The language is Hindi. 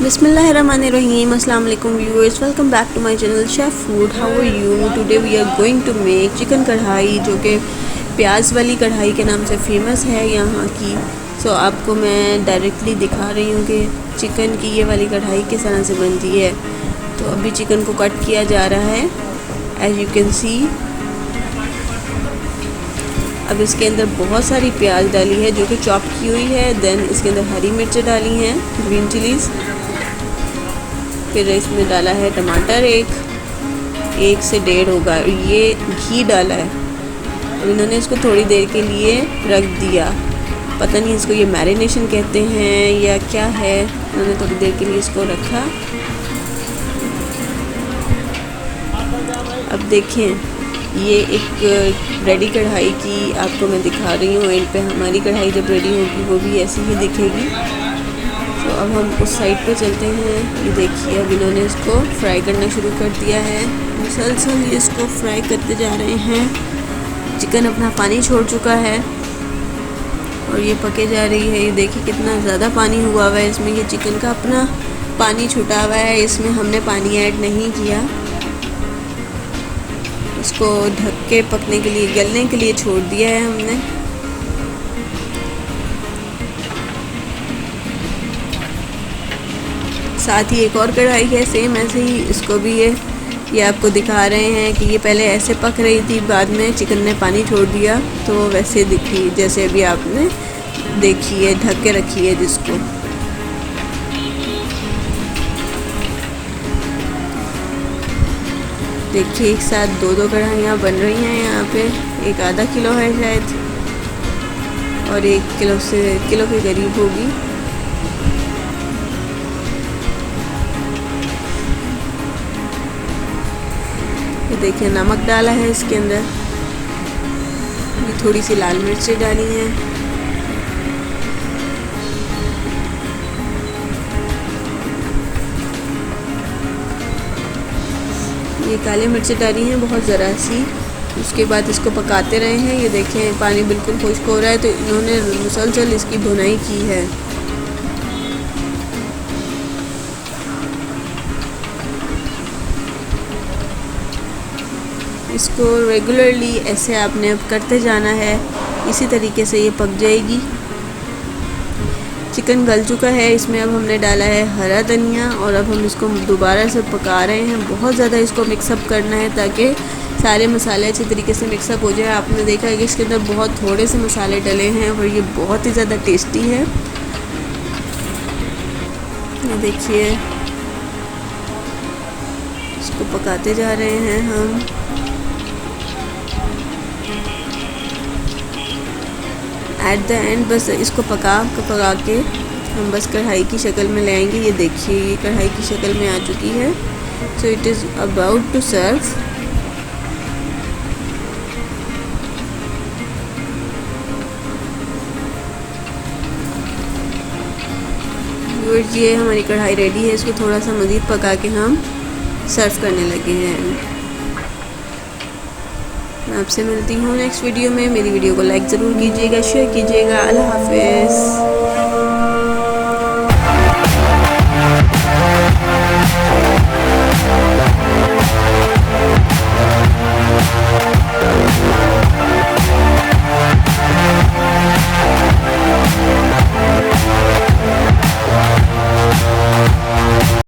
Bismillahirrahmanirrahim. Assalamu alaikum viewers, welcome back to my channel Chef Food. How are you? Today we are going to make chicken कढ़ाई, जो कि प्याज वाली कढ़ाई के नाम से फेमस है यहाँ की। सो आपको मैं डायरेक्टली दिखा रही हूँ कि चिकन की ये वाली कढ़ाई किस तरह से बनती है। तो अभी चिकन को कट किया जा रहा है, एज यू कैन सी। अब इसके अंदर बहुत सारी प्याज डाली है जो कि चॉप की हुई है। देन इसके अंदर हरी मिर्चें डाली हैं, ग्रीन चिलीज़। फिर इसमें डाला है टमाटर, एक से 1.5 होगा। ये घी डाला है। अब इन्होंने इसको थोड़ी देर के लिए रख दिया, पता नहीं इसको ये मैरिनेशन कहते हैं या क्या है। इन्होंने थोड़ी देर के लिए इसको रखा। अब देखें, ये एक रेडी कढ़ाई की आपको मैं दिखा रही हूँ। एंड पे हमारी कढ़ाई जब रेडी होगी वो भी ऐसी ही दिखेगी। तो अब हम उस साइड पे चलते हैं। ये देखिए, अब इन्होंने इसको फ्राई करना शुरू कर दिया है। मुसलसल ये इसको फ्राई करते जा रहे हैं। चिकन अपना पानी छोड़ चुका है और ये पके जा रही है। ये देखिए कितना ज़्यादा पानी हुआ हुआ है इसमें। ये चिकन का अपना पानी छूटा हुआ है, इसमें हमने पानी ऐड नहीं किया। इसको ढक के पकने के लिए, गलने के लिए छोड़ दिया है हमने। साथ ही एक और कढ़ाई है सेम ऐसे ही, इसको भी ये आपको दिखा रहे हैं कि ये पहले ऐसे पक रही थी, बाद में चिकन ने पानी छोड़ दिया तो वैसे दिखी जैसे अभी आपने देखी है, ढक के रखी है जिसको। देखिए एक साथ दो कढ़ाइयाँ बन रही हैं यहाँ पे। एक आधा किलो है शायद और 1 किलो के करीब होगी। ये देखिए नमक डाला है इसके अंदर, ये थोड़ी सी लाल मिर्चें डाली हैं। ये काली मिर्चें डाली हैं बहुत ज़रा सी। उसके बाद इसको पकाते रहे हैं। ये देखें पानी बिल्कुल खुश्क हो रहा है, तो इन्होंने मुसलसल इसकी भुनाई की है। इसको रेगुलरली ऐसे आपने अब करते जाना है, इसी तरीके से ये पक जाएगी। चिकन गल चुका है, इसमें अब हमने डाला है हरा धनिया और अब हम इसको दोबारा से पका रहे हैं। बहुत ज़्यादा इसको मिक्सअप करना है ताकि सारे मसाले अच्छे तरीके से मिक्सअप हो जाए। आपने देखा है कि इसके अंदर बहुत थोड़े से मसाले डले हैं और ये बहुत ही ज़्यादा टेस्टी है। ये देखिए इसको पकाते जा रहे हैं हम। एट द एंड बस इसको पका के हम बस कढ़ाई की शक्ल में लाएंगे। ये देखिए ये कढ़ाई की शक्ल में आ चुकी है। So it is about to serve. ये हमारी कढ़ाई रेडी है। इसको थोड़ा सा मज़ीद पका के हम सर्व करने लगे हैं। मैं आपसे मिलती हूँ नेक्स्ट वीडियो में। मेरी वीडियो को लाइक ज़रूर कीजिएगा, शेयर कीजिएगा। अल्लाह हाफ़िज़।